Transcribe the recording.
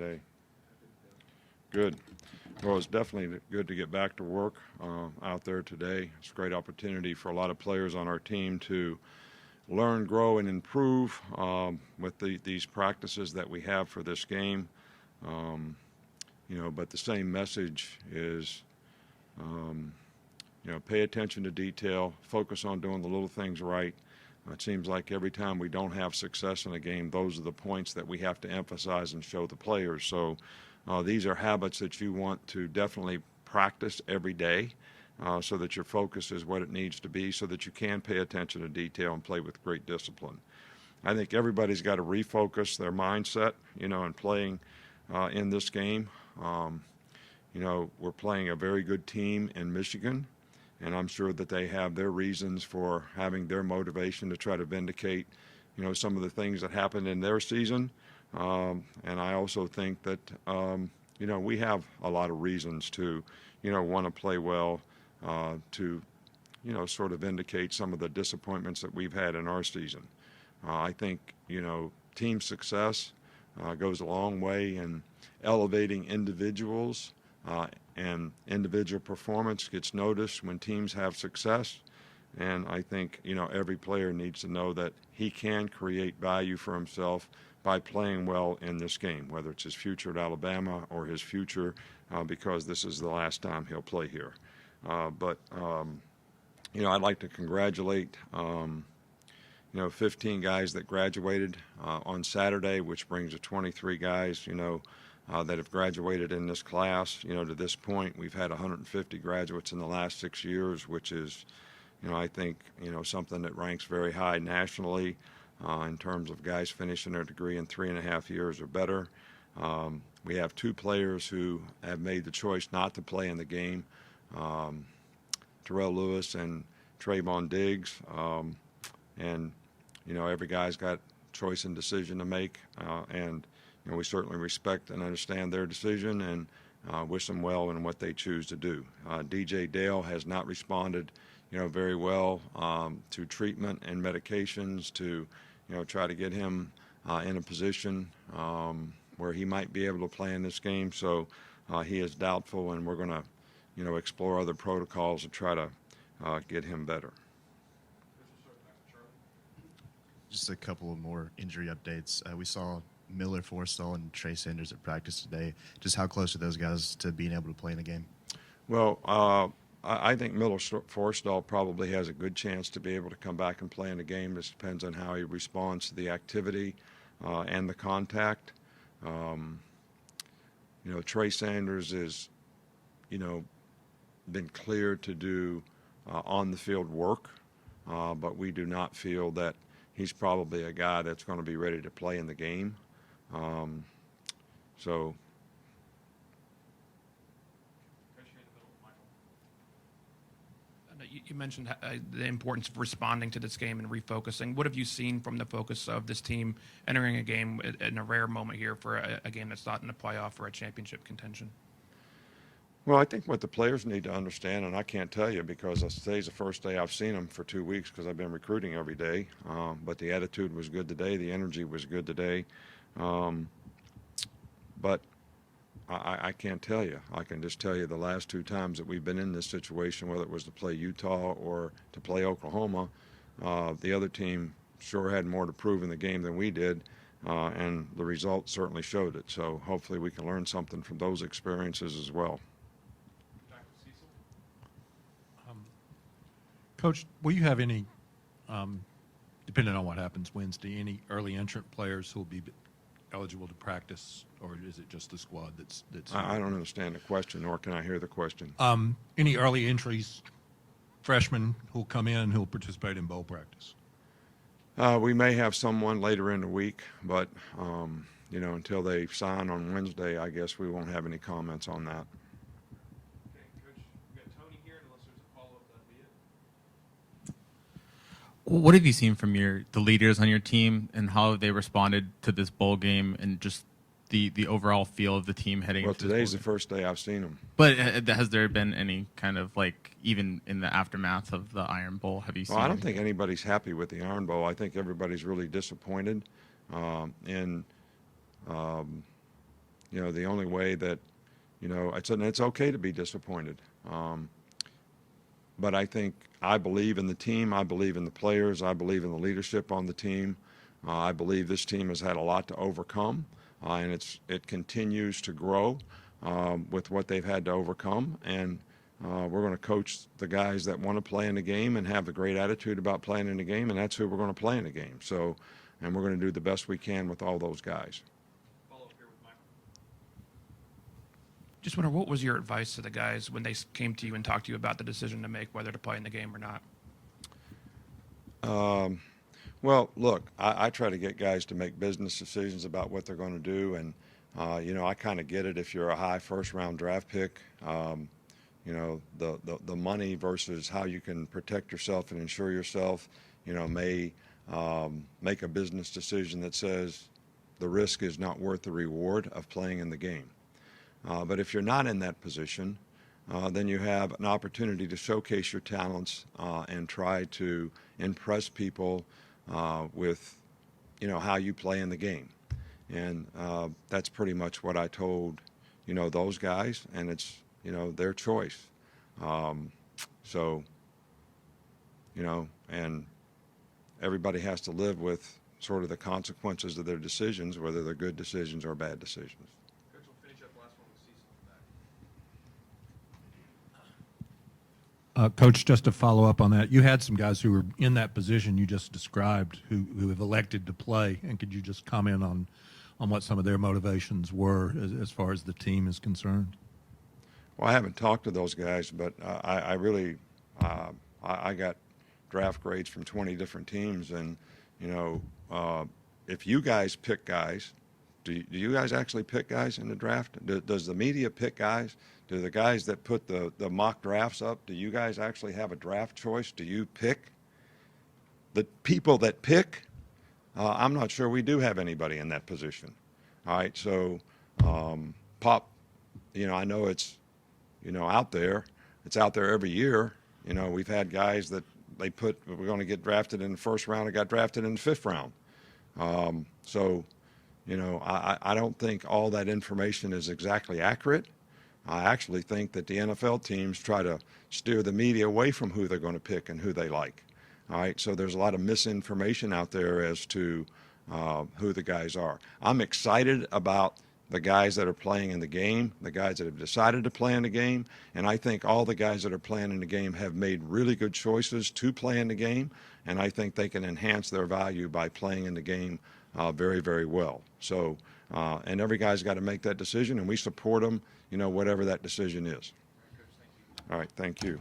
today? Good. Well, it's definitely good to get back to work out there today. It's a great opportunity for a lot of players on our team to learn, grow, and improve with these practices that we have for this game. But the same message is, pay attention to detail, focus on doing the little things right. It seems like every time we don't have success in a game, those are the points that we have to emphasize and show the players. So these are habits that you want to definitely practice every day so that your focus is what it needs to be, so that you can pay attention to detail and play with great discipline. I think everybody's got to refocus their mindset, in playing in this game. We're playing a very good team in Michigan, and I'm sure that they have their reasons for having their motivation to try to vindicate, some of the things that happened in their season. And I also think that, we have a lot of reasons to, want to play well, to, sort of vindicate some of the disappointments that we've had in our season. I think, team success goes a long way in elevating individuals, and individual performance gets noticed when teams have success. And I think, every player needs to know that he can create value for himself by playing well in this game, whether it's his future at Alabama or his future because this is the last time he'll play here. I'd like to congratulate, 15 guys that graduated on Saturday, which brings to 23 guys, that have graduated in this class. To this point, we've had 150 graduates in the last 6 years, which is, I think, something that ranks very high nationally in terms of guys finishing their degree in 3.5 years or better. We have 2 players who have made the choice not to play in the game, Terrell Lewis and Trayvon Diggs. Every guy's got choice and decision to make, and we certainly respect and understand their decision and wish them well in what they choose to do. DJ Dale has not responded, very well to treatment and medications to, try to get him in a position where he might be able to play in this game. So he is doubtful, and we're going to, explore other protocols to try to get him better. Just a couple of more injury updates. We saw Miller, Forstall, and Trey Sanders at practice today. Just how close are those guys to being able to play in the game? Well, I think Miller Forstall probably has a good chance to be able to come back and play in the game. This depends on how he responds to the activity and the contact. Trey Sanders is, been cleared to do on-the-field work, but we do not feel that he's probably a guy that's going to be ready to play in the game. You mentioned the importance of responding to this game and refocusing. What have you seen from the focus of this team entering a game in a rare moment here for a game that's not in the playoff or a championship contention? Well, I think what the players need to understand, and I can't tell you because today's the first day I've seen them for 2 weeks because I've been recruiting every day, but the attitude was good today. The energy was good today. But I can't tell you. I can just tell you the last 2 times that we've been in this situation, whether it was to play Utah or to play Oklahoma, the other team sure had more to prove in the game than we did, and the results certainly showed it. So hopefully we can learn something from those experiences as well. Coach, will you have any, depending on what happens Wednesday, any early entrant players who will be eligible to practice, or is it just the squad that's I don't understand the question, nor can I hear the question. any early entries, freshmen who'll come in who'll participate in bowl practice? We may have someone later in the week, but until they sign on Wednesday, I guess we won't have any comments on that. Okay, Coach, we got Tony here, unless there's a follow-up, that'd be it. What have you seen from the leaders on your team, and how have they responded to this bowl game and just the overall feel of the team heading Well, into this today's bowl the game? first day I've seen them. But has there been any kind of even in the aftermath of the Iron Bowl, have you seen? Well, I don't think anybody's happy with the Iron Bowl. I think everybody's really disappointed in the only way that, it's okay to be disappointed. But I believe in the team. I believe in the players. I believe in the leadership on the team. I believe this team has had a lot to overcome, and it continues to grow with what they've had to overcome. And we're going to coach the guys that want to play in the game and have a great attitude about playing in the game, and that's who we're going to play in the game. So, and we're going to do the best we can with all those guys. Just wonder, what was your advice to the guys when they came to you and talked to you about the decision to make whether to play in the game or not? Well, look, I try to get guys to make business decisions about what they're going to do, and I kind of get it if you're a high first-round draft pick. The money versus how you can protect yourself and insure yourself, may make a business decision that says the risk is not worth the reward of playing in the game. But if you're not in that position, then you have an opportunity to showcase your talents and try to impress people with, how you play in the game. And that's pretty much what I told, those guys, and it's, their choice. And everybody has to live with sort of the consequences of their decisions, whether they're good decisions or bad decisions. Coach, just to follow up on that, you had some guys who were in that position you just described who have elected to play, and could you just comment on what some of their motivations were as far as the team is concerned? Well, I haven't talked to those guys, but I really I got draft grades from 20 different teams, and if you guys pick guys, do you guys actually pick guys in the draft? Does the media pick guys? Do the guys that put the mock drafts up, do you guys actually have a draft choice? Do you pick? The people that pick, I'm not sure we do have anybody in that position. All right, so Pop, I know it's, out there. It's out there every year. We've had guys that they put, we're going to get drafted in the first round and got drafted in the fifth round. I don't think all that information is exactly accurate. I actually think that the NFL teams try to steer the media away from who they're going to pick and who they like. All right, so there's a lot of misinformation out there as to who the guys are. I'm excited about the guys that are playing in the game, the guys that have decided to play in the game, and I think all the guys that are playing in the game have made really good choices to play in the game, and I think they can enhance their value by playing in the game very, very well. So, and every guy's got to make that decision, and we support them, whatever that decision is. All right, thank you.